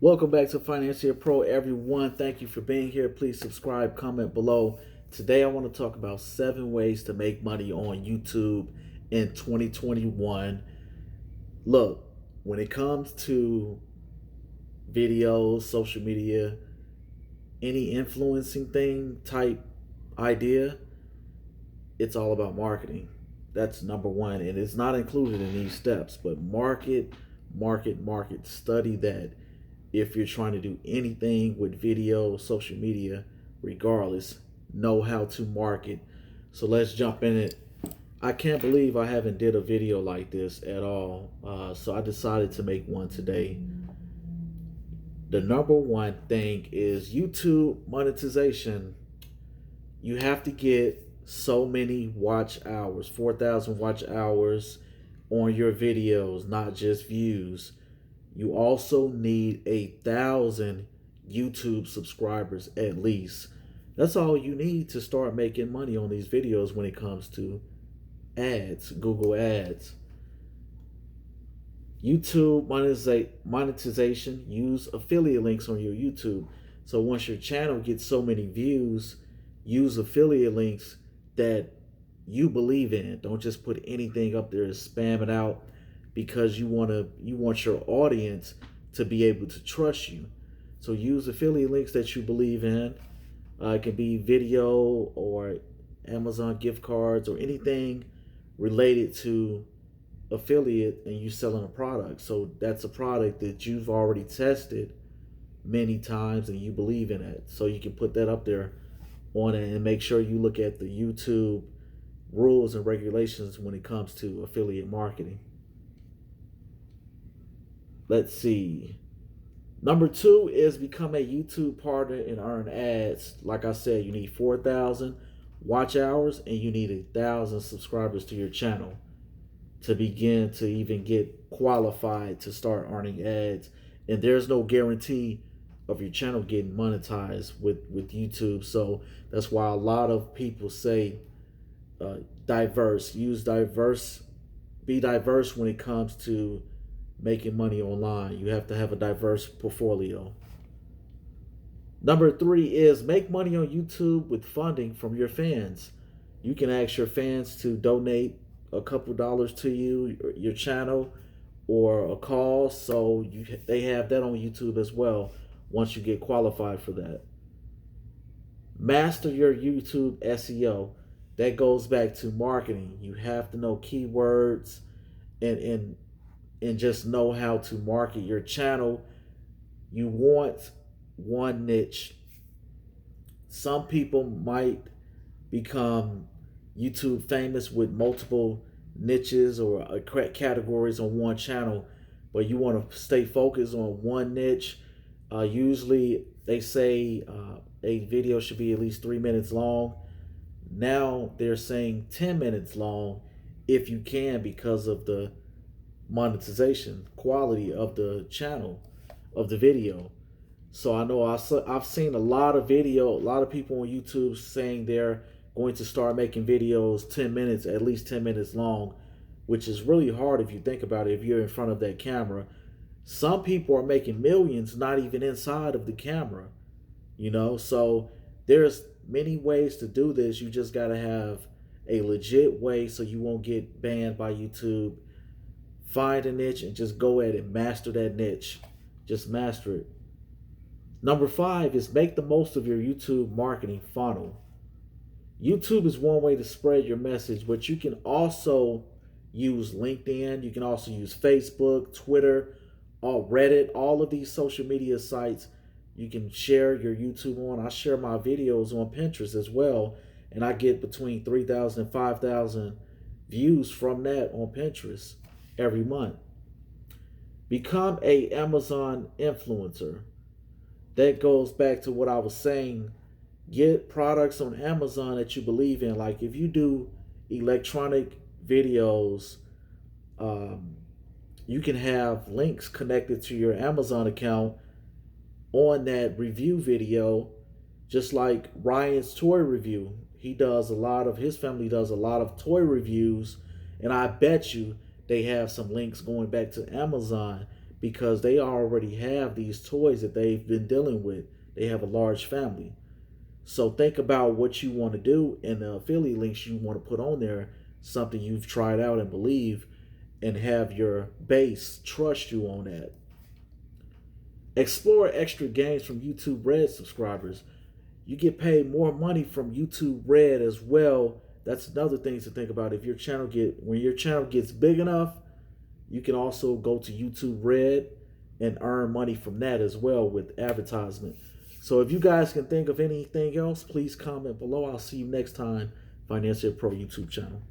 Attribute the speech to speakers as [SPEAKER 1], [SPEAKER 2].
[SPEAKER 1] Welcome back to Financier Pro, everyone. Thank you for being here. Please subscribe, comment below. Today, I want to talk about 7 ways to make money on YouTube in 2021. Look, when it comes to videos, social media, any influencing thing type idea, it's all about marketing. That's number one, and it's not included in these steps, but market. Study that. If you're trying to do anything with video, social media, regardless, know how to market. So let's jump in it. I can't believe I haven't did a video like this at all. So I decided to make one today. The number one thing is YouTube monetization. You have to get so many watch hours, 4,000 watch hours on your videos, not just views. You also need 1,000 YouTube subscribers at least. That's all you need to start making money on these videos when it comes to ads, Google ads. YouTube monetization, use affiliate links on your YouTube. So once your channel gets so many views, use affiliate links that you believe in. Don't just put anything up there and spam it out, because you want your audience to be able to trust you. So use affiliate links that you believe in. It can be video or Amazon gift cards or anything related to affiliate, and you selling a product. So that's a product that you've already tested many times and you believe in it. So you can put that up there on it, and make sure you look at the YouTube rules and regulations when it comes to affiliate marketing. Let's see. Number 2 is become a YouTube partner and earn ads. Like I said, you need 4,000 watch hours and you need 1,000 subscribers to your channel to begin to even get qualified to start earning ads. And there's no guarantee of your channel getting monetized with YouTube. So that's why a lot of people say diverse. Use diverse. Be diverse when it comes to making money online. You have to have a diverse portfolio. Number 3 is make money on YouTube with funding from your fans. You can ask your fans to donate a couple dollars to your channel, or a call. So they have that on YouTube as well once you get qualified for that. Master your YouTube SEO. That goes back to marketing. You have to know keywords and just know how to market your channel. You want one niche. Some people might become YouTube famous with multiple niches or categories on one channel, but you want to stay focused on one niche. Usually they say a video should be at least 3 minutes long. Now they're saying 10 minutes long if you can, because of the monetization quality of the channel, of the video. So I know I've seen a lot of people on YouTube saying they're going to start making videos 10 minutes, at least 10 minutes long, which is really hard if you think about it, if you're in front of that camera. Some people are making millions not even inside of the camera, so there's many ways to do this. You just got to have a legit way so you won't get banned by YouTube. Find a niche and just go at it. Master that niche. Just master it. Number 5 is make the most of your YouTube marketing funnel. YouTube is one way to spread your message, but you can also use LinkedIn. You can also use Facebook, Twitter, Reddit, all of these social media sites. You can share your YouTube on. I share my videos on Pinterest as well, and I get between 3,000 and 5,000 views from that on Pinterest every month. Become a Amazon influencer. That goes back to what I was saying. Get products on Amazon that you believe in. Like if you do electronic videos, you can have links connected to your Amazon account on that review video, just like Ryan's toy review. His family does a lot of toy reviews, and I bet you they have some links going back to Amazon because they already have these toys that they've been dealing with. They have a large family. So think about what you want to do, and the affiliate links you want to put on there, something you've tried out and believe, and have your base trust you on that. Explore extra gains from YouTube Red subscribers. You get paid more money from YouTube Red as well. That's another thing to think about. If your channel when your channel gets big enough, you can also go to YouTube Red and earn money from that as well with advertisement. So if you guys can think of anything else, please comment below. I'll see you next time, Financial Pro YouTube channel.